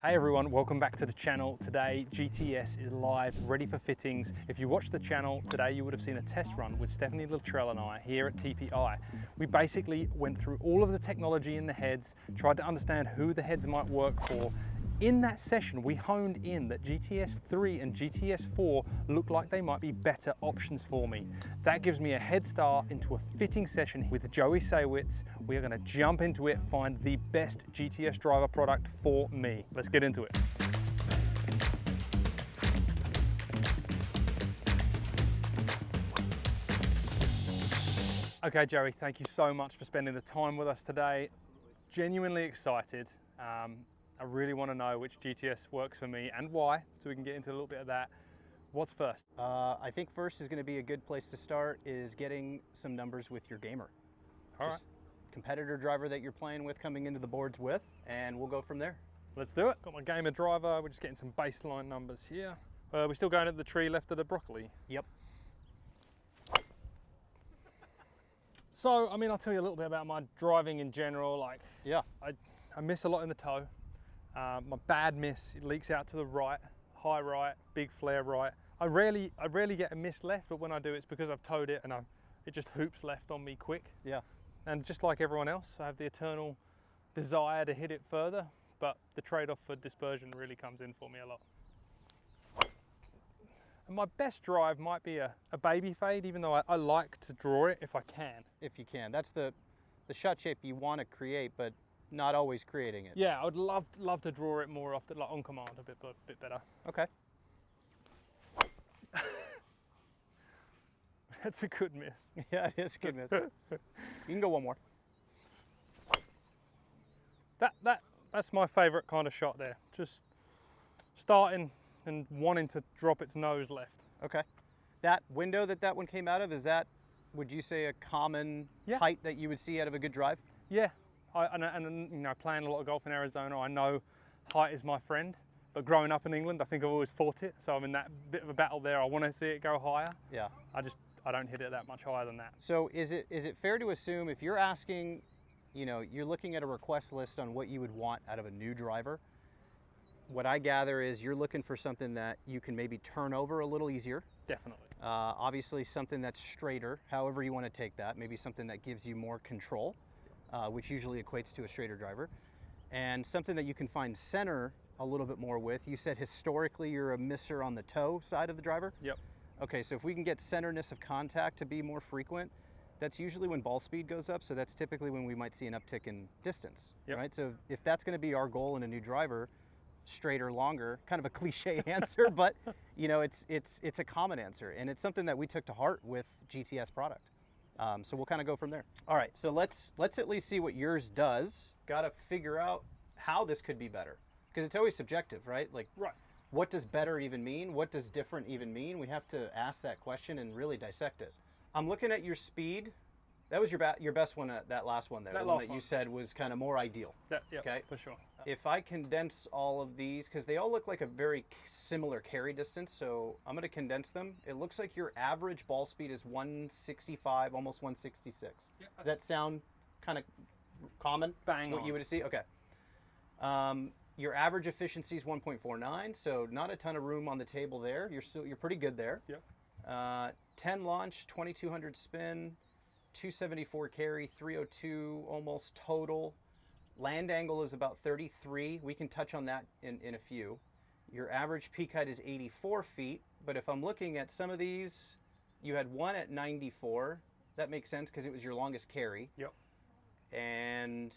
Hey everyone, welcome back to the channel. Today GTS is live, ready for fittings. If you watched the channel today, you would have seen a test run with Stephanie Littrell and I here at TPI. We basically went through all of the technology in the heads, tried to understand who the heads might work for. In that session, we honed in that GTS 3 and GTS 4 look like they might be better options for me. That gives me a head start into a fitting session with Joey Saywitz. We are going to jump into it, find the best GTS driver product for me. Let's get into it. Okay, Joey, thank you so much for spending the time with us today. Genuinely excited. I really want to know which GTS works for me and why, so we can get into a little bit of that. What's first? I think first is going to be a good place to start is getting some numbers with your gamer. All Just competitor driver that you're playing with, coming into the boards with, and we'll go from there. Let's do it. Got my gamer driver. We're just getting some baseline numbers here. We're still going at the tree left of the broccoli. Yep. So, I mean, I'll tell you a little bit about my driving in general. Like, Yeah. I miss a lot in the toe. My bad miss, it leaks out to the right, high right, big flare right. I rarely get a miss left, but when I do, it's because I've towed it and it just hoops left on me quick. Yeah. And just like everyone else, I have the eternal desire to hit it further, but the trade-off for dispersion really comes in for me a lot. And my best drive might be a baby fade, even though I like to draw it if I can. If you can. That's the shot shape you want to create, but not always creating it. Yeah, I would love to draw it more often, like on command, a bit better. Okay. That's a good miss. Yeah, it is a good miss. You can go one more. That's my favorite kind of shot there. Just starting and wanting to drop its nose left. Okay. That window that one came out of, is that, would you say, a common height that you would see out of a good drive? Yeah. And you know, playing a lot of golf in Arizona, I know height is my friend, but growing up in England, I think I've always fought it. So I'm in that bit of a battle there. I want to see it go higher. Yeah. I don't hit it that much higher than that. So is it fair to assume if you're asking, you know, you're looking at a request list on what you would want out of a new driver, what I gather is you're looking for something that you can maybe turn over a little easier. Definitely. Obviously something that's straighter, however you want to take that, maybe something that gives you more control. Which usually equates to a straighter driver, and something that you can find center a little bit more with. You said historically you're a misser on the toe side of the driver? Yep. Okay, so if we can get centerness of contact to be more frequent, that's usually when ball speed goes up, so that's typically when we might see an uptick in distance, right? So if that's going to be our goal in a new driver, straighter, longer, kind of a cliche answer, but you know, it's a common answer, and it's something that we took to heart with GTS product. So we'll kind of go from there. All right, so let's at least see what yours does. Got to figure out how this could be better, because it's always subjective, right? Like, right. What does better even mean? What does different even mean? We have to ask that question and really dissect it. I'm looking at your speed. That was your best one, that last one there. The one that you said was kind of more ideal. Yeah, okay, for sure. If I condense all of these, because they all look like a very similar carry distance, so I'm going to condense them. It looks like your average ball speed is 165, almost 166. Yeah, does that sound kind of common? Bang what on. You would see? Okay. Your average efficiency is 1.49, so not a ton of room on the table there. You're pretty good there. Yeah. 10 launch, 2200 spin, 274 carry, 302 almost total. Land angle is about 33. We can touch on that in a few. Your average peak height is 84 feet, but if I'm looking at some of these, you had one at 94. That makes sense because it was your longest carry. Yep. And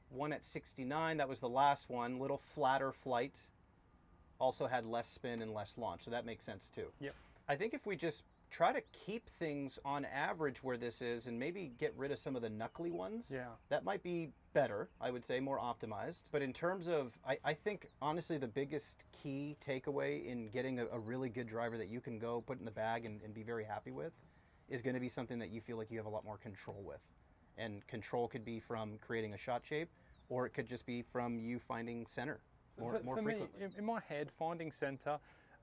one at 69, that was the last one. Little flatter flight. Also had less spin and less launch, so that makes sense too. Yep. I think if we just try to keep things on average where this is and maybe get rid of some of the knuckly ones, that might be better, I would say, more optimized. But in terms of, I think honestly the biggest key takeaway in getting a really good driver that you can go put in the bag and be very happy with is going to be something that you feel like you have a lot more control with. And control could be from creating a shot shape, or it could just be from you finding center more frequently. Me, in my head, finding center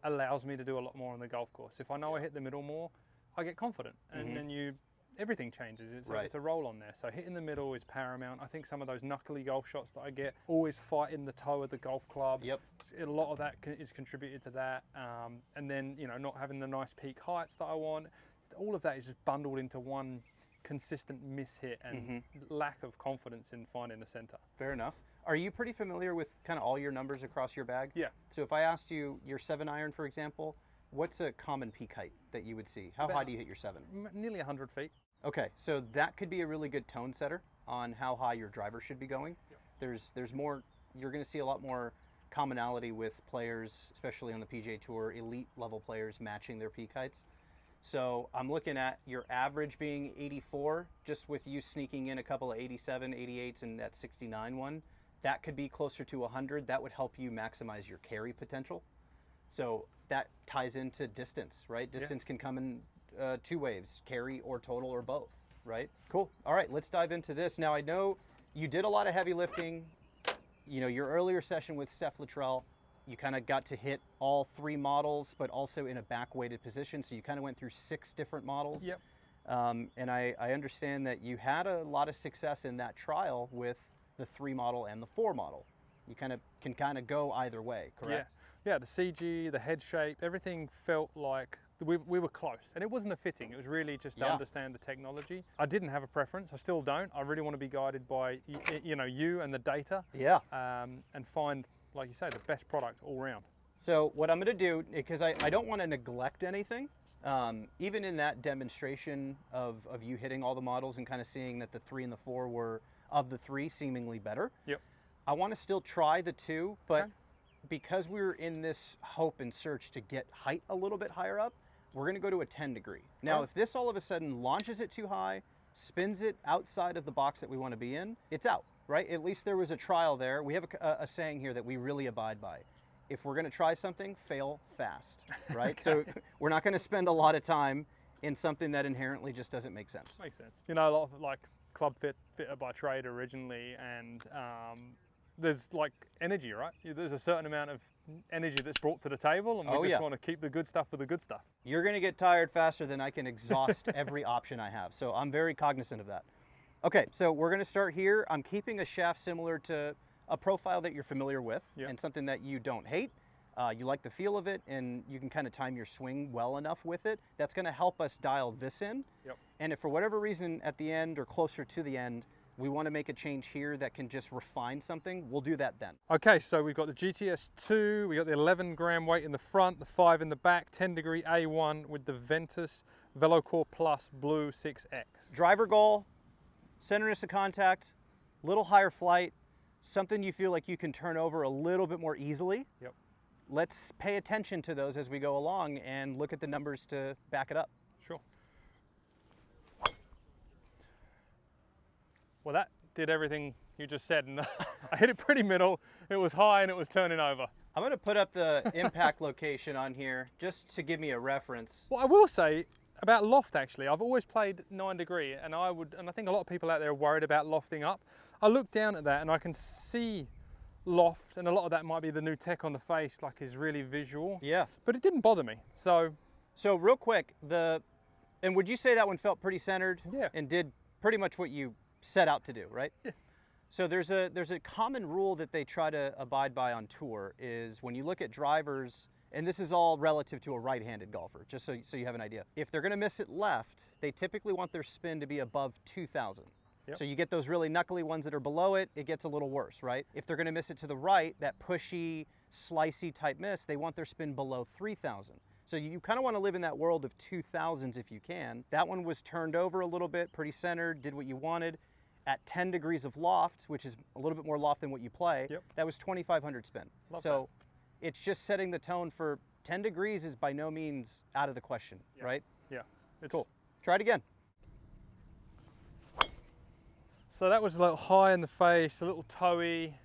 allows me to do a lot more on the golf course. If I know I hit the middle more, I get confident. And then you everything changes. Right. It's a roll on there. So hitting the middle is paramount. I think some of those knuckly golf shots that I get, always fighting the toe of the golf club. Yep. A lot of that is contributed to that. And then, you know, not having the nice peak heights that I want. All of that is just bundled into one consistent mishit and lack of confidence in finding the center. Fair enough. Are you pretty familiar with kind of all your numbers across your bag? Yeah. So if I asked you your 7-iron, for example, what's a common peak height that you would see? How high do you hit your 7? Nearly 100 feet. Okay, so that could be a really good tone setter on how high your driver should be going. Yep. There's more, you're going to see a lot more commonality with players, especially on the PGA Tour, elite level players matching their peak heights. So I'm looking at your average being 84, just with you sneaking in a couple of 87, 88s and that 69 one. That could be closer to 100. That would help you maximize your carry potential. So that ties into distance, right? Distance can come in two ways, carry or total or both, right? Cool. All right, let's dive into this. Now, I know you did a lot of heavy lifting. You know, your earlier session with Steph Luttrell, you kind of got to hit all 3 models, but also in a back-weighted position. So you kind of went through 6 different models. Yep. And I understand that you had a lot of success in that trial with the 3 model and the 4 model. You can kind of go either way, correct? Yeah, the CG, the head shape, everything felt like we were close. And it wasn't a fitting, it was really just to understand the technology. I didn't have a preference, I still don't. I really want to be guided by you and the data. Yeah. And find, like you say, the best product all round. So what I'm going to do, because I don't want to neglect anything, even in that demonstration of you hitting all the models and kind of seeing that the 3 and the 4 were, of the 3, seemingly better. Yep. I want to still try the 2, but because we're in this hope and search to get height a little bit higher up, we're going to go to a 10 degree. Now, if this all of a sudden launches it too high, spins it outside of the box that we want to be in, it's out, right? At least there was a trial there. We have a saying here that we really abide by. If we're going to try something, fail fast, right? So we're not going to spend a lot of time in something that inherently just doesn't make sense. Makes sense. You know, a lot of like club fitter by trade originally, and there's like energy, right? There's a certain amount of energy that's brought to the table, and we just want to keep the good stuff for the good stuff. You're going to get tired faster than I can exhaust every option I have. So I'm very cognizant of that. Okay, so we're going to start here. I'm keeping a shaft similar to a profile that you're familiar with and something that you don't hate. You like the feel of it, and you can kind of time your swing well enough with it. That's going to help us dial this in. Yep. And if for whatever reason at the end or closer to the end, we want to make a change here that can just refine something, we'll do that then. Okay, so we've got the GTS 2, we got the 11 gram weight in the front, the 5 in the back, 10 degree A1 with the Ventus VeloCore Plus Blue 6X. Driver goal, centerness of contact, little higher flight, something you feel like you can turn over a little bit more easily. Yep. Let's pay attention to those as we go along and look at the numbers to back it up. Sure. Well, that did everything you just said, and I hit it pretty middle. It was high and it was turning over. I'm going to put up the impact location on here just to give me a reference. Well, I will say about loft, actually, I've always played 9 degree, and I think a lot of people out there are worried about lofting up. I look down at that and I can see loft, and a lot of that might be the new tech on the face, like is really visual. Yeah. But it didn't bother me. So real quick, and would you say that one felt pretty centered? Yeah. And did pretty much what you set out to do, right? Yeah. So there's a common rule that they try to abide by on tour is when you look at drivers, and this is all relative to a right-handed golfer, just so you have an idea. If they're going to miss it left, they typically want their spin to be above 2,000. Yep. So you get those really knuckly ones that are below it, it gets a little worse, right? If they're going to miss it to the right, that pushy, slicey type miss, they want their spin below 3,000. So you kind of want to live in that world of 2,000s if you can. That one was turned over a little bit, pretty centered, did what you wanted. At 10 degrees of loft, which is a little bit more loft than what you play, that was 2,500 spin. Love so that. It's just setting the tone for 10 degrees is by no means out of the question, right? Yeah. It's cool. Try it again. So that was a little high in the face, a little toey,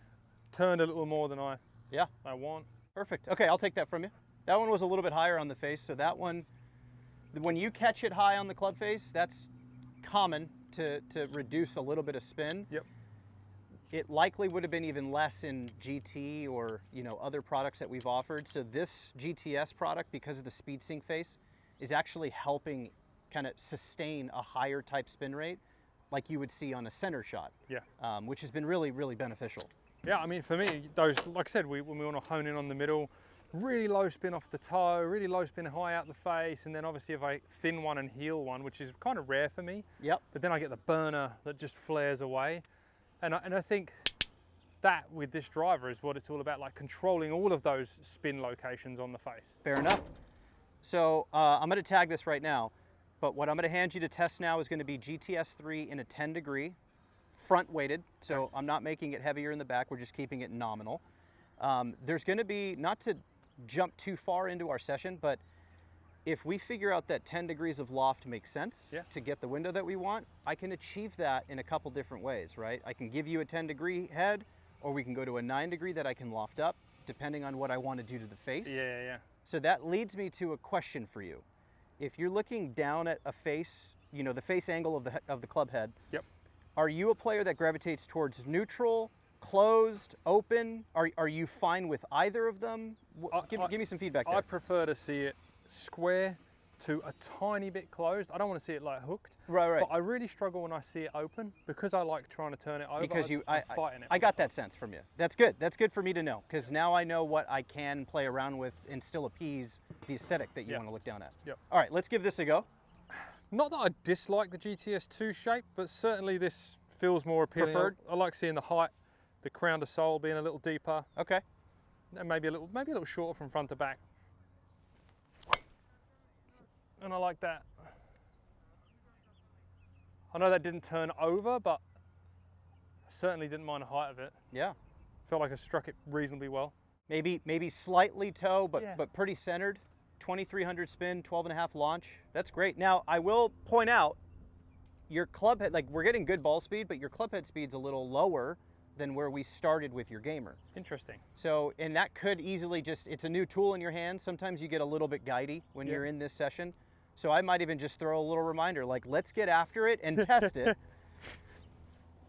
turned a little more than I want. Perfect. Okay, I'll take that from you. That one was a little bit higher on the face, so that one, when you catch it high on the club face, that's common to reduce a little bit of spin. Yep. It likely would have been even less in GT or other products that we've offered. So this GTS product, because of the speed sync face, is actually helping kind of sustain a higher type spin rate like you would see on a center shot. Yeah. Which has been really, really beneficial. Yeah, I mean, for me, those, like I said, when we want to hone in on the middle, really low spin off the toe, really low spin high out the face, and then obviously if I thin one and heel one, which is kind of rare for me. Yep. But then I get the burner that just flares away. And I think that with this driver is what it's all about, like controlling all of those spin locations on the face. Fair enough. So I'm going to tag this right now, but what I'm going to hand you to test now is going to be GTS 3 in a 10 degree, front weighted. So I'm not making it heavier in the back, we're just keeping it nominal. There's going to be, not to jump too far into our session, but if we figure out that 10 degrees of loft makes sense to get the window that we want, I can achieve that in a couple different ways, right? I can give you a 10 degree head, or we can go to a 9 degree that I can loft up, depending on what I want to do to the face. Yeah. So that leads me to a question for you. If you're looking down at a face, you know, the face angle of the club head, are you a player that gravitates towards neutral, closed, open? Are you fine with either of them? Give me some feedback there. I prefer to see it square to a tiny bit closed. I don't want to see it like hooked. Right. But I really struggle when I see it open because I like trying to turn it over. Because I'm fighting it. I got that sense from you. That's good. That's good for me to know, because now I know what I can play around with and still appease the aesthetic that you want to look down at. Yep. All right, let's give this a go. Not that I dislike the GTS 2 shape, but certainly this feels more appealing. Preferred? I like seeing the height, the crown to sole being a little deeper. Okay. And maybe a little shorter from front to back. And I like that. I know that didn't turn over, but I certainly didn't mind the height of it. Yeah. Felt like I struck it reasonably well. Maybe slightly toe, but pretty centered. 2300 spin, 12.5 launch. That's great. Now, I will point out, your club head, like, we're getting good ball speed, but your club head speed's a little lower than where we started with your gamer. Interesting. So, and that could easily just, it's a new tool in your hand. Sometimes you get a little bit guidey when you're in this session. So I might even just throw a little reminder, like, let's get after it and test it.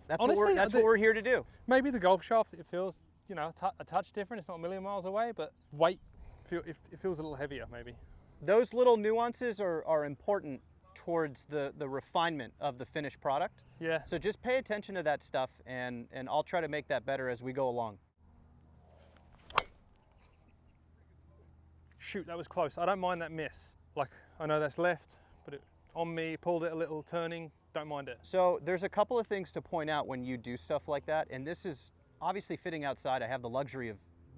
That's, honestly, what we're here to do. Maybe the golf shaft, it feels, you know, a touch different. It's not a million miles away, but weight, it feels a little heavier maybe. Those little nuances are important towards the refinement of the finished product. Yeah. So just pay attention to that stuff, and I'll try to make that better as we go along. Shoot, that was close. I don't mind that miss. Like, I know that's left, but it on me, pulled it a little turning, don't mind it. So there's a couple of things to point out when you do stuff like that, and this is obviously fitting outside. I have the luxury of,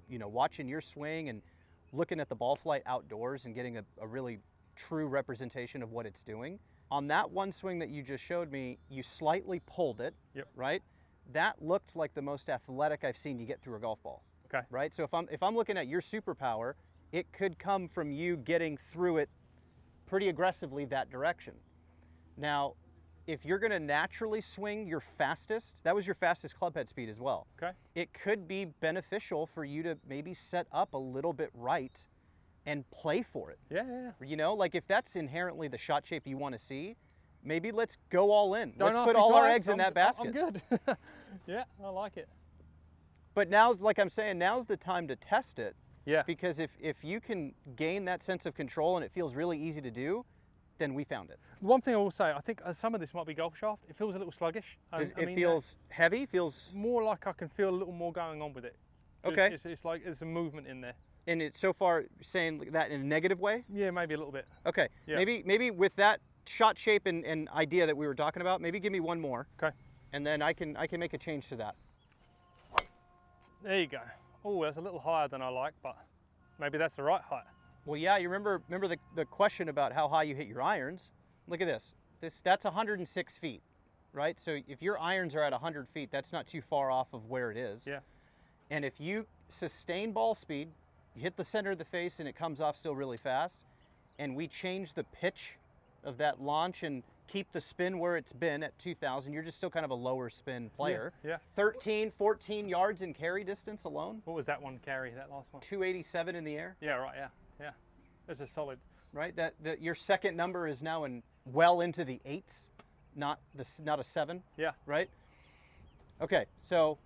you know, watching your swing and looking at the ball flight outdoors and getting a really true representation of what it's doing. On that one swing that you just showed me, you slightly pulled it, right? That looked like the most athletic I've seen you get through a golf ball. Okay. Right? So if I'm looking at your superpower, it could come from you getting through it pretty aggressively that direction. Now, if you're going to naturally swing your fastest, that was your fastest club head speed as well. Okay. It could be beneficial for you to maybe set up a little bit right and play for it. Yeah. You know, like if that's inherently the shot shape you want to see, maybe let's go all in. Let's put all our eggs in that basket. I'm good. Yeah, I like it. But now's, like I'm saying, now's the time to test it. Yeah. Because if you can gain that sense of control and it feels really easy to do, then we found it. One thing I will say, I think some of this might be golf shaft. It feels a little sluggish. It feels heavy, feels... More like I can feel a little more going on with it. Okay. It's like there's a movement in there. And it's so far saying that in a negative way? Yeah, maybe a little bit. Okay. Yeah. Maybe with that shot shape and idea that we were talking about, maybe give me one more. Okay. And then I can make a change to that. There you go. Oh, that's a little higher than I like, but maybe that's the right height. Well, yeah, you remember the question about how high you hit your irons? Look at this. That's 106 feet, right? So if your irons are at 100 feet, that's not too far off of where it is. Yeah. And if you sustain ball speed, you hit the center of the face and it comes off still really fast, and we change the pitch of that launch and keep the spin where it's been at 2,000, you're just still kind of a lower spin player. Yeah. 13, 14 yards in carry distance alone. What was that one carry, that last one? 287 in the air. Yeah, right, yeah. It's a solid. Right, that your second number is now well into the 8s, not a 7. Yeah. Right? Okay, so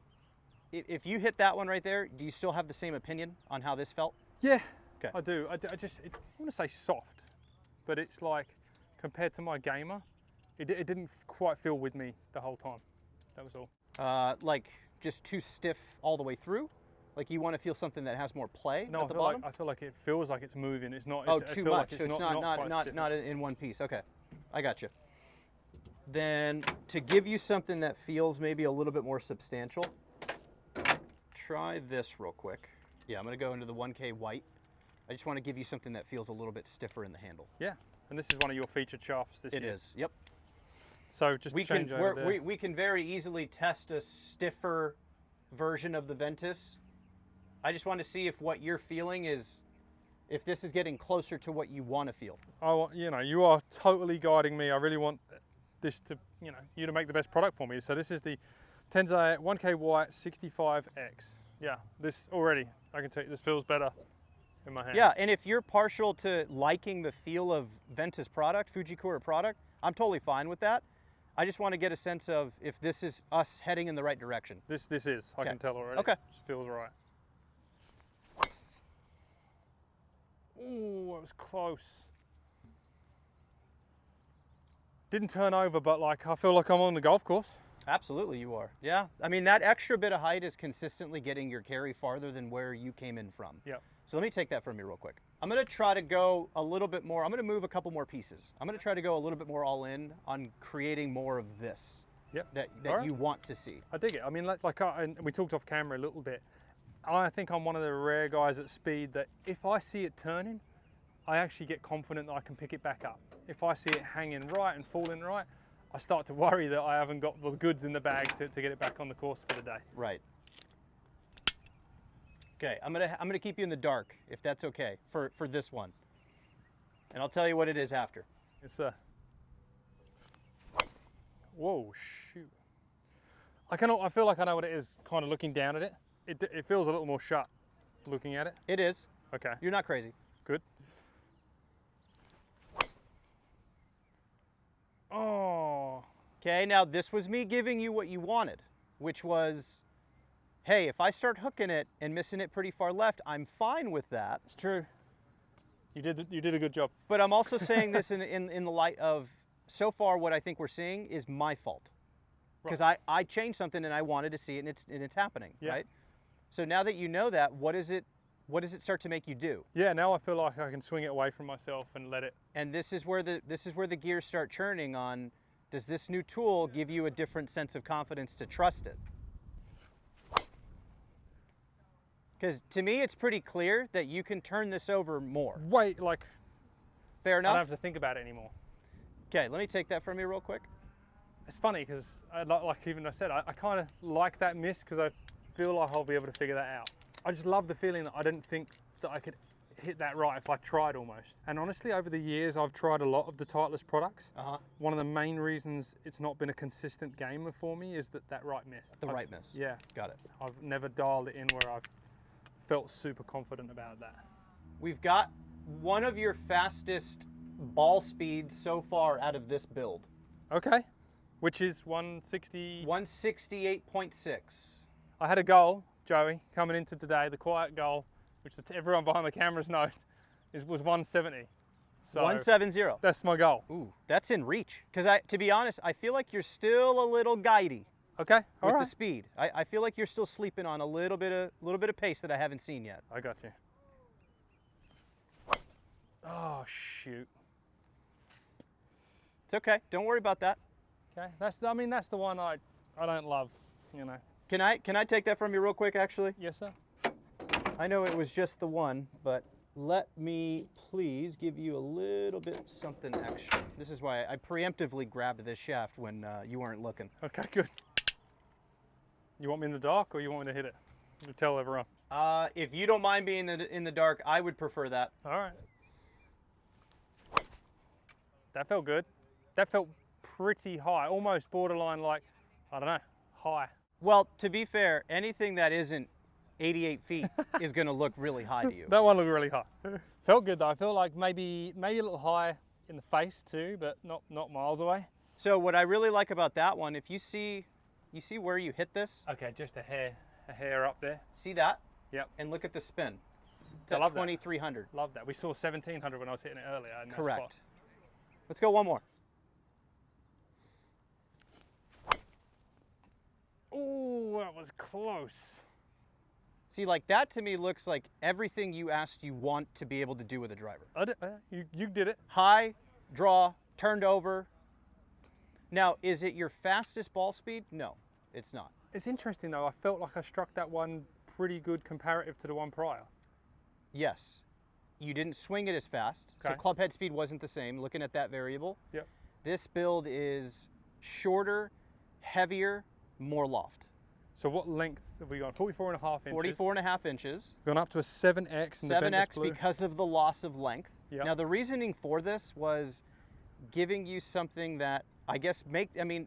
if you hit that one right there, do you still have the same opinion on how this felt? Yeah, okay. I do. I want to say soft, but it's like compared to my gamer, it didn't quite feel with me the whole time. That was all. Like just too stiff all the way through? Like you want to feel something that has more play No, at the bottom? I feel like it feels like it's moving. It's not. Oh, I too feel much. Like So it's not in one piece. Okay, I got you. Then to give you something that feels maybe a little bit more substantial, try this real quick. Yeah, I'm gonna go into the 1K white. I just want to give you something that feels a little bit stiffer in the handle. Yeah, and this is one of your featured shafts this year. It is. Yep. So just change over there. We can very easily test a stiffer version of the Ventus. I just want to see if what you're feeling is, if this is getting closer to what you want to feel. Oh, you know, you are totally guiding me. I really want this to, you to make the best product for me. So this is the Tensei 1K White 65X. Yeah, this already, I can tell you, this feels better in my hands. Yeah, and if you're partial to liking the feel of Ventus product, Fujikura product, I'm totally fine with that. I just want to get a sense of if this is us heading in the right direction. This is, I can tell already. Okay. This feels right. Ooh, it was close. Didn't turn over, but like I feel like I'm on the golf course. Absolutely you are. Yeah, I mean that extra bit of height is consistently getting your carry farther than where you came in from. Yeah. So let me take that from you real quick. I'm gonna try to go a little bit more, I'm gonna move a couple more pieces. I'm gonna try to go a little bit more all in on creating more of this. Yep. That right. You want to see. I dig it. I mean, and we talked off camera a little bit. I think I'm one of the rare guys at speed that if I see it turning, I actually get confident that I can pick it back up. If I see it hanging right and falling right, I start to worry that I haven't got the goods in the bag to get it back on the course for the day. Right. Okay, I'm gonna keep you in the dark if that's okay for this one, and I'll tell you what it is after. It's whoa, shoot! I feel like I know what it is. Kind of looking down at it. It feels a little more shut looking at it. It is. Okay. You're not crazy. Good. Oh. Okay, now this was me giving you what you wanted, which was, hey, if I start hooking it and missing it pretty far left, I'm fine with that. It's true. You did a good job. But I'm also saying this in the light of, so far what I think we're seeing is my fault. Because Right. I changed something and I wanted to see it and it's happening, Yeah. right? So now that you know that, what does it start to make you do? Yeah, now I feel like I can swing it away from myself and let it. And this is where the gears start churning on, does this new tool give you a different sense of confidence to trust it? Because to me, it's pretty clear that you can turn this over more. Wait, like, Fair I enough? don't have to think about it anymore. Okay, let me take that from you real quick. It's funny because, like even I said, I kind of like that miss because I feel like I'll be able to figure that out. I just love the feeling that I didn't think that I could hit that right if I tried almost. And honestly, over the years, I've tried a lot of the Titleist products. One of the main reasons it's not been a consistent gamer for me is that right miss. The right miss. Yeah. Got it. I've never dialed it in where I've felt super confident about that. We've got one of your fastest ball speeds so far out of this build. Okay. Which is 160. 168.6. I had a goal, Joey, coming into today, the quiet goal, which everyone behind the cameras knows, was 170. So 170. that's my goal. Ooh, that's in reach. Because to be honest, I feel like you're still a little guidey Okay, all with right. the speed. I feel like you're still sleeping on a little bit of pace that I haven't seen yet. I got you. Oh shoot. It's okay. Don't worry about that. Okay, that's the one I don't love, you know. Can I take that from you real quick, actually? Yes, sir. I know it was just the one, but let me please give you a little bit something extra. This is why I preemptively grabbed this shaft when you weren't looking. Okay, good. You want me in the dark or you want me to hit it? You tell everyone. If you don't mind being in the dark, I would prefer that. All right. That felt good. That felt pretty high, almost borderline like, I don't know, high. Well, to be fair, anything that isn't 88 feet is going to look really high to you. That one looked really high. Felt good though. I feel like maybe a little high in the face too, but not miles away. So what I really like about that one, if you see where you hit this? Okay, just a hair up there. See that? Yep. And look at the spin. It's I at love that. 2300. Love that. We saw 1700 when I was hitting it earlier in that Correct. spot. Let's go one more. Oh, that was close. See, like that to me looks like everything you asked you want to be able to do with a driver. You did it. High, draw, turned over. Now, is it your fastest ball speed? No, it's not. It's interesting though, I felt like I struck that one pretty good comparative to the one prior. Yes. You didn't swing it as fast, Okay. so club head speed wasn't the same, looking at that variable. Yep. This build is shorter, heavier, more loft. So what length have we gone? 44.5 inches. 44.5 inches. Gone up to a 7X in the Ventus 7X Blue. because of the loss of length. Yep. Now the reasoning for this was giving you something that I guess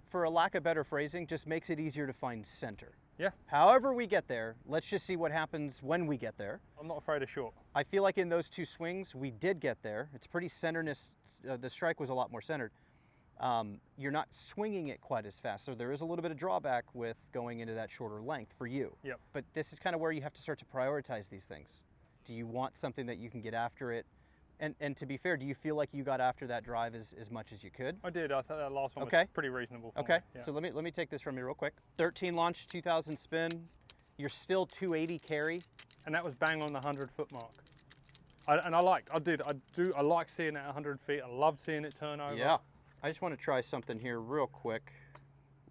for a lack of better phrasing, just makes it easier to find center. Yeah. However we get there, let's just see what happens when we get there. I'm not afraid of short. I feel like in those two swings, we did get there. It's pretty centerness. The strike was a lot more centered. You're not swinging it quite as fast, so there is a little bit of drawback with going into that shorter length for you. Yep. But this is kind of where you have to start to prioritize these things. Do you want something that you can get after it? And to be fair, do you feel like you got after that drive as much as you could? I did. I thought that last one Okay. was pretty reasonable for Okay, me. Yeah. so let me take this from you real quick. 13 launch, 2000 spin. You're still 280 carry. And that was bang on the 100-foot mark. I like seeing it at 100 feet. I loved seeing it turn over. Yeah. I just want to try something here real quick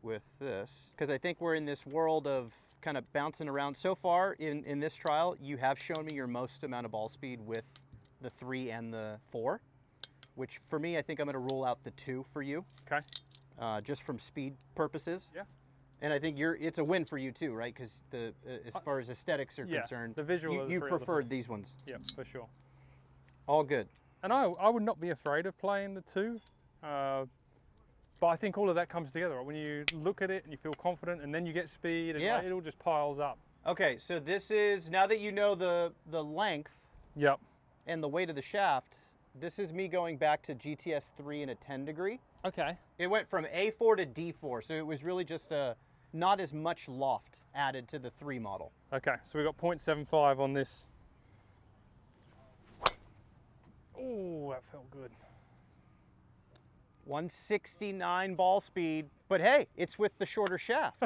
with this, because I think we're in this world of kind of bouncing around. So far in this trial, you have shown me your most amount of ball speed with the 3 and the 4, which for me, I think I'm going to rule out the 2 for you. Okay. Just from speed purposes. Yeah. And I think it's a win for you too, right? Because as far as aesthetics are concerned, the visual of the you three of the preferred four. these ones. Yeah, for sure. All good. And I would not be afraid of playing the 2. But I think all of that comes together. When you look at it and you feel confident and then you get speed and Yeah. it all just piles up. Okay, so this is, now that you know the length Yep. and the weight of the shaft, this is me going back to GTS 3 in a 10 degree. Okay. It went from A4 to D4, so it was really just not as much loft added to the 3 model. Okay, so we got 0.75 on this. Oh, that felt good. 169 ball speed, but hey, it's with the shorter shaft.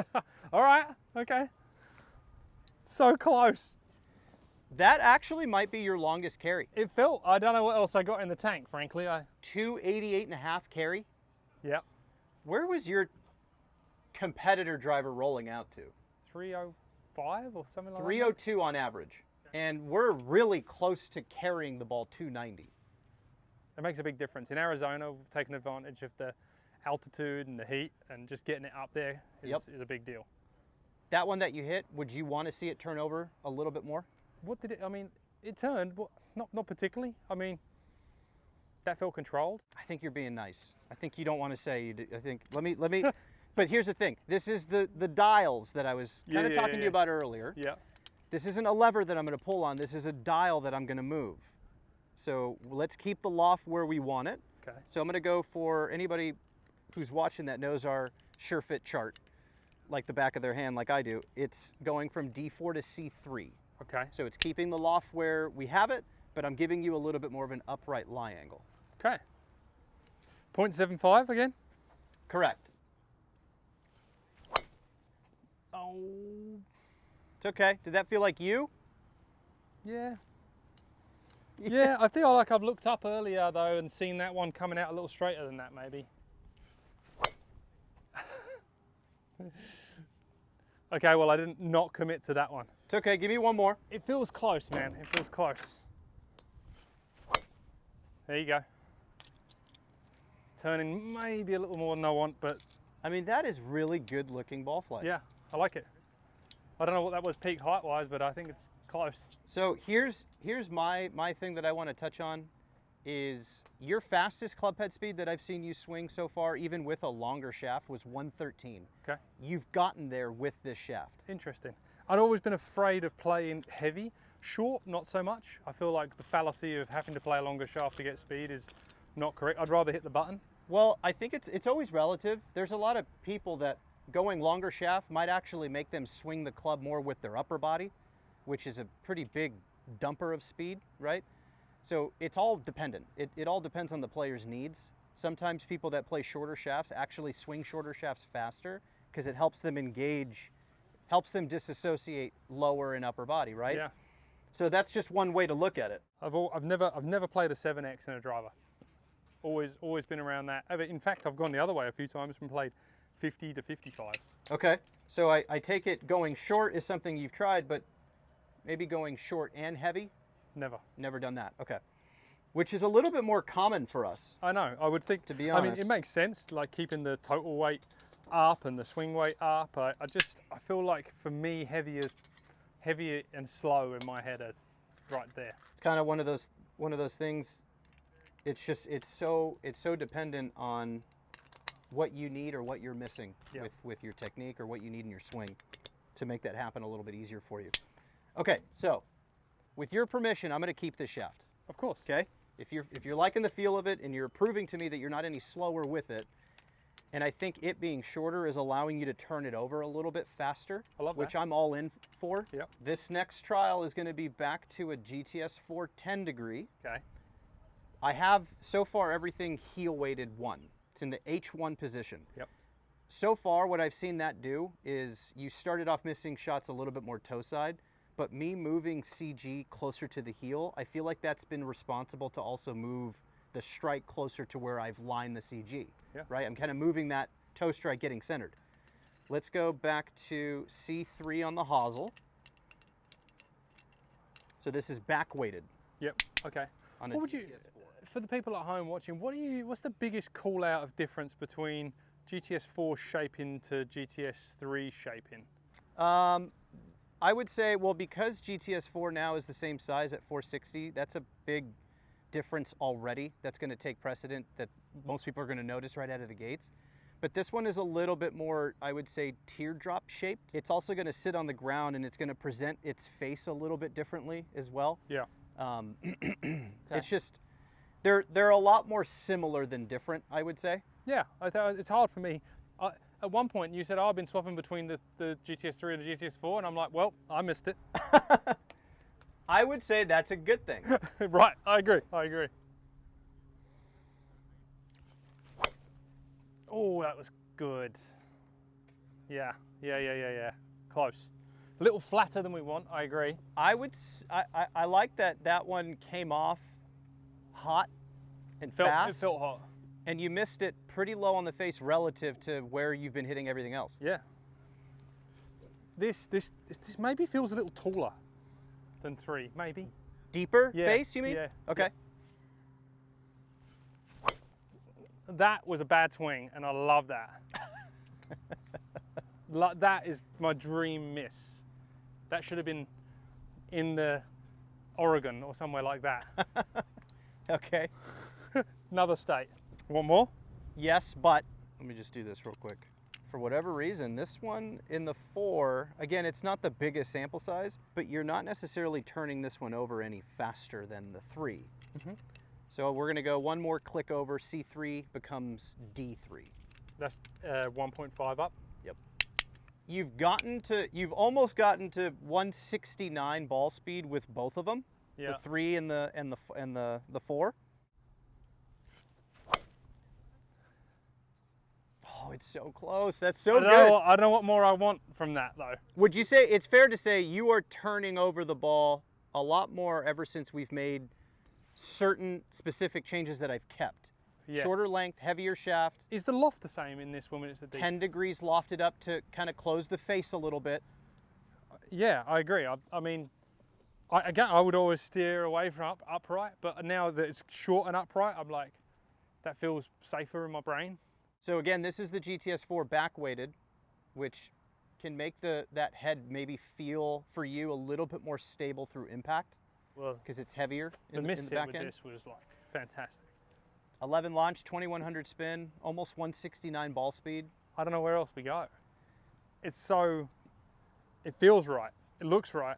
All right, okay. So close. That actually might be your longest carry. It felt, I don't know what else I got in the tank, frankly. 288.5 carry. Yep. Where was your competitor driver rolling out to? 305 or something like that? 302 on average. And we're really close to carrying the ball 290. It makes a big difference. In Arizona, we've taken advantage of the altitude and the heat, and just getting it up there is a big deal. That one that you hit, would you want to see it turn over a little bit more? What did it, I mean, it turned, but not particularly. I mean, that felt controlled. I think you're being nice. I think you don't want to say you do. I think, let me, but here's the thing. This is the dials that I was kind of talking to you about earlier. Yeah. This isn't a lever that I'm going to pull on. This is a dial that I'm going to move. So let's keep the loft where we want it. Okay. So I'm going to go for anybody who's watching that knows our SureFit chart, like the back of their hand like I do. It's going from D4 to C3. Okay. So it's keeping the loft where we have it, but I'm giving you a little bit more of an upright lie angle. Okay. 0.75 again? Correct. Oh. It's okay. Did that feel like you? Yeah. Yeah, I feel like I've looked up earlier though and seen that one coming out a little straighter than that maybe. Okay, well I didn't not commit to that one. It's okay, give me one more. It feels close, man. It feels close. There you go. Turning maybe a little more than I want, but I mean, that is really good looking ball flight. yeah, I like it. I don't know what that was peak height wise, but I think it's close. So here's my thing that I want to touch on is your fastest club head speed that I've seen you swing so far, even with a longer shaft, was 113. Okay. You've gotten there with this shaft. Interesting. I'd always been afraid of playing heavy. Short, not so much. I feel like the fallacy of having to play a longer shaft to get speed is not correct. I'd rather hit the button. Well, I think it's always relative. There's a lot of people that going longer shaft might actually make them swing the club more with their upper body, which is a pretty big dumper of speed, right? So it's all dependent. It all depends on the player's needs. sometimes people that play shorter shafts actually swing shorter shafts faster because it helps them engage, helps them disassociate lower and upper body, right? Yeah. So that's just one way to look at it. I've never played a 7X in a driver. Always been around that. In fact, I've gone the other way a few times and played 50 to 55s. Okay, so I take it going short is something you've tried, but maybe going short and heavy? Never. Never done that, okay. Which is a little bit more common for us. I know, I would think, to be honest. I mean, it makes sense, like keeping the total weight up and the swing weight up. I feel like for me, heavier and slow in my head are right there. It's kind of one of those things. It's just it's so dependent on what you need or what you're missing with your technique or what you need in your swing to make that happen a little bit easier for you. Okay, so with your permission, I'm going to keep this shaft. Of course. Okay. If you're liking the feel of it and you're proving to me that you're not any slower with it, and I think it being shorter is allowing you to turn it over a little bit faster, I love that. which I'm all in for. Yep. This next trial is going to be back to a GTS 4 10 degree. Okay. I have so far everything heel weighted 1. It's in the H1 position. Yep. So far what I've seen that do is you started off missing shots a little bit more toe side, but me moving CG closer to the heel, I feel like that's been responsible to also move the strike closer to where I've lined the CG, right? I'm kind of moving that toe strike getting centered. Let's go back to C3 on the hosel. So this is back weighted. Yep, okay. On What would you, for the people at home watching, what's the biggest call out of difference between GTS 4 shaping to GTS 3 shaping? I would say, well, because GTS 4 now is the same size at 460, that's a big difference already. That's going to take precedent that most people are going to notice right out of the gates. But this one is a little bit more, I would say, teardrop shaped. It's also going to sit on the ground and it's going to present its face a little bit differently as well. Yeah. It's just, they're a lot more similar than different, I would say. Yeah, it's hard for me. At one point you said, oh, I've been swapping between the GTS 3 and the GTS 4, and I'm like, well, I missed it. I would say that's a good thing. Right, I agree. Oh, that was good. Yeah. Close. A little flatter than we want, I agree. I like that one came off hot and fast. It felt hot. And you missed it pretty low on the face relative to where you've been hitting everything else. Yeah. This maybe feels a little taller than 3, maybe. Deeper face, you mean? Yeah. Okay. Yeah. That was a bad swing, and I love that. That is my dream miss. That should have been in the Oregon or somewhere like that. Okay. Another state. Want more? Yes, but let me just do this real quick. For whatever reason, this one in the 4, again, it's not the biggest sample size, but you're not necessarily turning this one over any faster than the 3. Mm-hmm. So we're gonna go one more click over, C3 becomes D3. That's 1.5 up. Yep. You've almost gotten to 169 ball speed with both of them. Yeah. The 3 and the 4. Oh, it's so close. That's so good. I don't know what more I want from that though. Would you say it's fair to say you are turning over the ball a lot more ever since we've made certain specific changes that I've kept? Yes. Shorter length, heavier shaft. Is the loft the same in this one when it's a D? 10 degrees lofted up to kind of close the face a little bit. Yeah, I agree. I mean, I would always steer away from upright, but now that it's short and upright, I'm like, that feels safer in my brain. So again, this is the GTS 4 back weighted, which can make that head maybe feel for you a little bit more stable through impact. Well, because it's heavier in the back end. The miss hit with this was like fantastic. 11 launch, 2100 spin, almost 169 ball speed. I don't know where else we go. It feels right. It looks right.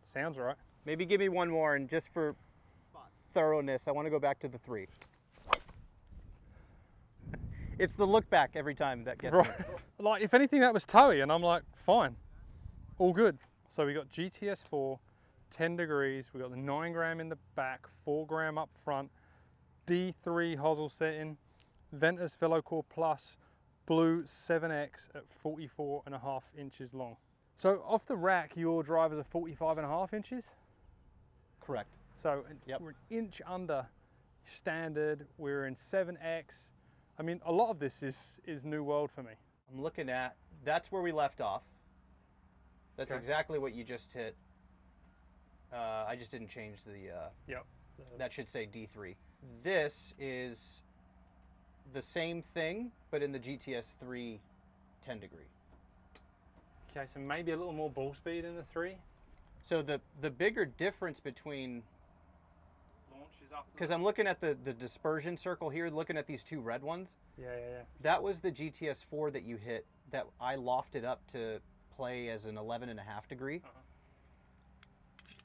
Sounds right. Maybe give me one more, and just for thoroughness, I want to go back to the 3. It's the look back every time that gets me. Like, if anything, that was toey, and I'm like, fine, all good. So we got GTS 4, 10 degrees, we got the 9 gram in the back, 4 gram up front, D3 hosel setting, Ventus Velocore Plus Blue 7X at 44.5 inches long. So off the rack, your drivers are 45.5 inches? Correct. So Yep. we're an inch under standard, we're in 7X. I mean, a lot of this is new world for me. I'm looking at, that's where we left off. That's Okay. exactly what you just hit. I just didn't change the, Yep. that should say D3. This is the same thing, but in the GTS 3 10 degree. Okay, so maybe a little more ball speed in the 3. So the bigger difference between, Launch is up. because I'm looking at the dispersion circle here, looking at these two red ones. Yeah. That was the GTS 4 that you hit, that I lofted up to play as an 11.5 degree.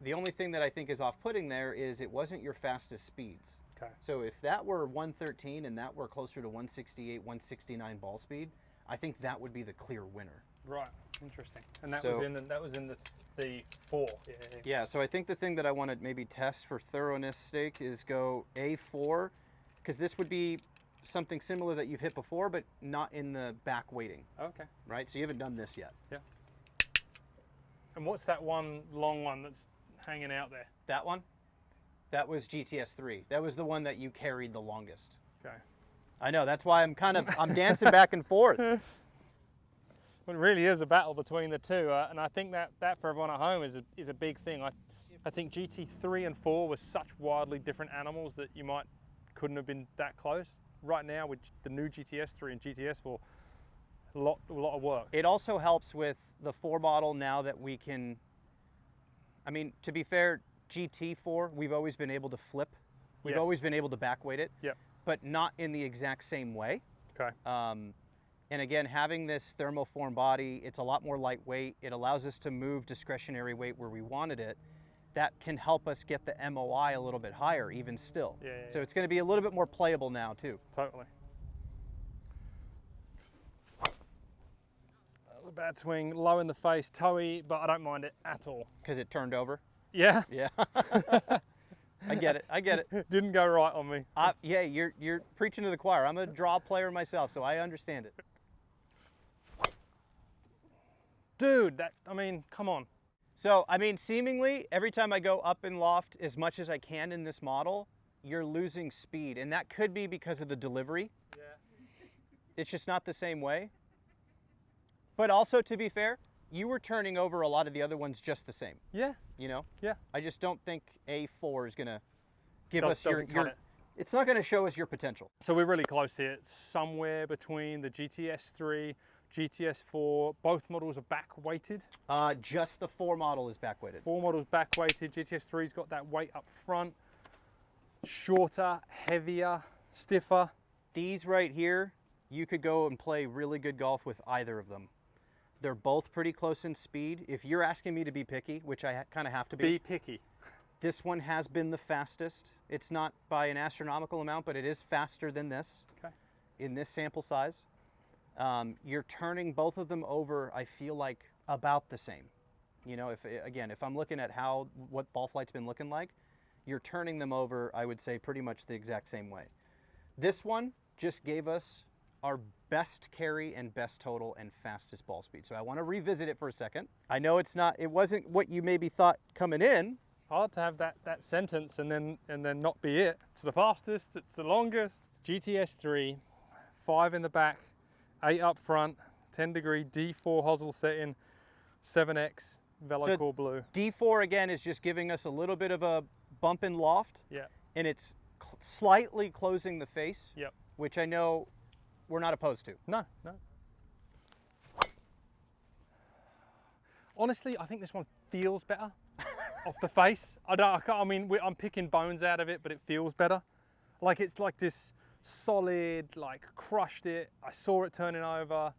The only thing that I think is off-putting there is it wasn't your fastest speeds. Okay. So if that were 113 and that were closer to 168, 169 ball speed, I think that would be the clear winner. Right. Interesting. And that So- was in the 4. Yeah. Yeah, so I think the thing that I want to maybe test for thoroughness sake is go A4, because this would be something similar that you've hit before, but not in the back weighting, Okay. right? So you haven't done this yet. Yeah. And what's that one long one that's hanging out there? That one, that was GTS 3. That was the one that you carried the longest. Okay. I know, that's why I'm dancing back and forth. Well, it really is a battle between the two, and I think that for everyone at home is a big thing. I think GT3 and 4 were such wildly different animals that you couldn't have been that close. Right now with the new GTS 3 and GTS 4, a lot of work. It also helps with the 4 model now that we can, I mean, to be fair, GT4, we've always been able to flip. We've Yes. always been able to back weight it, Yep. but not in the exact same way. Okay. And again, having this thermoform body, it's a lot more lightweight. It allows us to move discretionary weight where we wanted it. That can help us get the MOI a little bit higher, even still. Yeah. So it's going to be a little bit more playable now, too. Totally. That was a bad swing, low in the face, toey, but I don't mind it at all. Because it turned over. Yeah. Yeah. I get it. Didn't go right on me. Yeah, you're preaching to the choir. I'm a draw player myself, so I understand it. Dude, I mean, come on. So, I mean, seemingly, every time I go up in loft as much as I can in this model, you're losing speed. And that could be because of the delivery. Yeah. It's just not the same way. But also, to be fair, you were turning over a lot of the other ones just the same. Yeah. You know? Yeah. I just don't think A4 is going to give us Doesn't cut it. It's not going to show us your potential. So we're really close here. It's somewhere between the GTS 3, GTS 4. Both models are back weighted. Just the 4 model is back weighted. 4 models back weighted. GTS 3's got that weight up front. Shorter, heavier, stiffer. These right here, you could go and play really good golf with either of them. They're both pretty close in speed. If you're asking me to be picky, which I kind of have to Be picky. this one has been the fastest. It's not by an astronomical amount, but it is faster than this. Okay. In this sample size. You're turning both of them over, I feel like, about the same. You know, if I'm looking at what ball flight's been looking like, you're turning them over, I would say, pretty much the exact same way. This one just gave us our best carry and best total and fastest ball speed. So I want to revisit it for a second. I know it wasn't what you maybe thought coming in. Hard to have that sentence and then not be it. It's the fastest, it's the longest. GTS 3, 5 in the back, 8 up front, 10 degree D4 hosel setting, 7X Velocore blue. D4 again is just giving us a little bit of a bump in loft. Yeah. And it's slightly closing the face. Yep. Which I know we're not opposed to. No. Honestly, I think this one feels better off the face. I'm picking bones out of it, but it feels better. Like it's like this solid, like crushed it. I saw it turning over.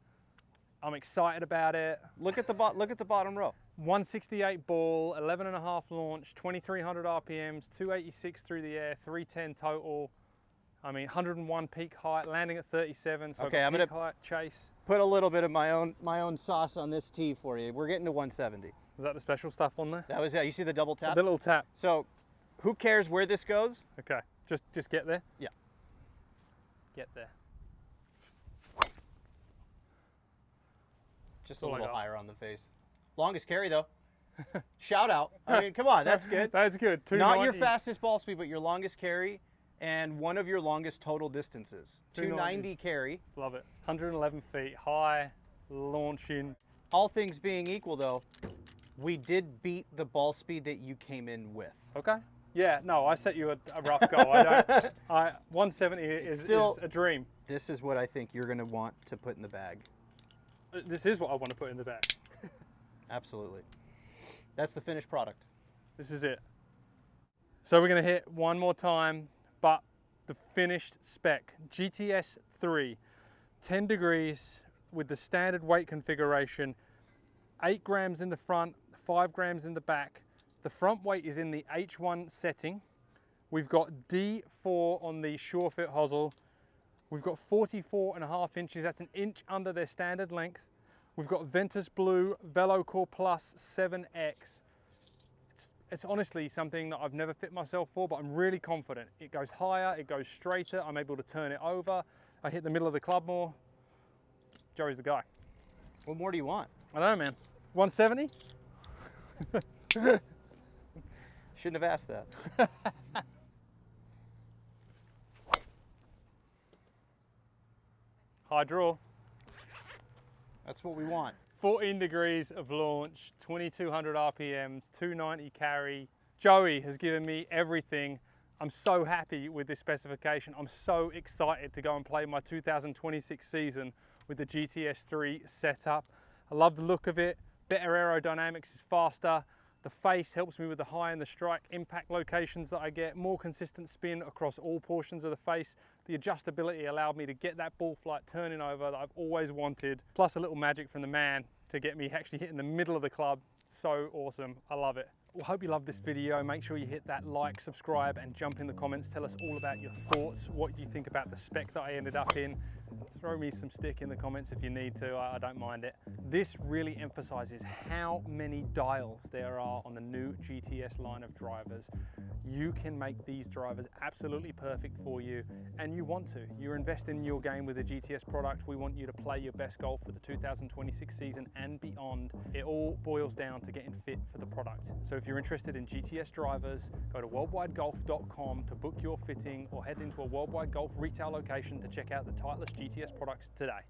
I'm excited about it. Look at the bottom row. 168 ball, 11.5 launch, 2,300 RPMs, 286 through the air, 310 total. I mean, 101 peak height, landing at 37. So okay, I'm peak gonna height, chase. put a little bit of my own sauce on this tee for you. We're getting to 170. Is that the special stuff on there? That was you see the double tap. The little tap. So, who cares where this goes? Okay, just get there. Yeah. Get there. Just a little higher on the face. Longest carry though. Shout out. I mean, come on, that's good. That's good. Not your fastest ball speed, but your longest carry and one of your longest total distances. 290 carry. Love it. 111 feet high, launching. All things being equal though, we did beat the ball speed that you came in with. Okay. Yeah, no, I set you a rough goal. 170 is a dream. This is what I think you're going to want to put in the bag. This is what I want to put in the bag. Absolutely. That's the finished product. This is it. So we're going to hit one more time, but the finished spec. GTS 3, 10 degrees with the standard weight configuration, 8 grams in the front, 5 grams in the back. The front weight is in the H1 setting. We've got D4 on the SureFit hosel. We've got 44.5 inches, that's an inch under their standard length. We've got Ventus Blue VeloCore Plus 7X. It's honestly something that I've never fit myself for, but I'm really confident. It goes higher, it goes straighter, I'm able to turn it over. I hit the middle of the club more. Joey's the guy. What more do you want? I don't know, man. 170? Shouldn't have asked that. High draw. That's what we want. 14 degrees of launch, 2200 RPMs, 290 carry. Joey has given me everything. I'm so happy with this specification. I'm so excited to go and play my 2026 season with the GTS 3 setup. I love the look of it. Better aerodynamics, is faster. The face helps me with the high and the strike impact locations that I get. More consistent spin across all portions of the face. The adjustability allowed me to get that ball flight turning over that I've always wanted. Plus a little magic from the man to get me actually hitting the middle of the club. So awesome, I love it. Well, hope you loved this video. Make sure you hit that like, subscribe, and jump in the comments. Tell us all about your thoughts. What you think about the spec that I ended up in. Throw me some stick in the comments if you need to, I don't mind it. This really emphasizes how many dials there are on the new GTS line of drivers. You can make these drivers absolutely perfect for you, and you want to. You're investing in your game with a GTS product. We want you to play your best golf for the 2026 season and beyond. It all boils down to getting fit for the product. So if you're interested in GTS drivers, go to worldwidegolf.com to book your fitting, or head into a Worldwide Golf retail location to check out the Titleist GTS products today.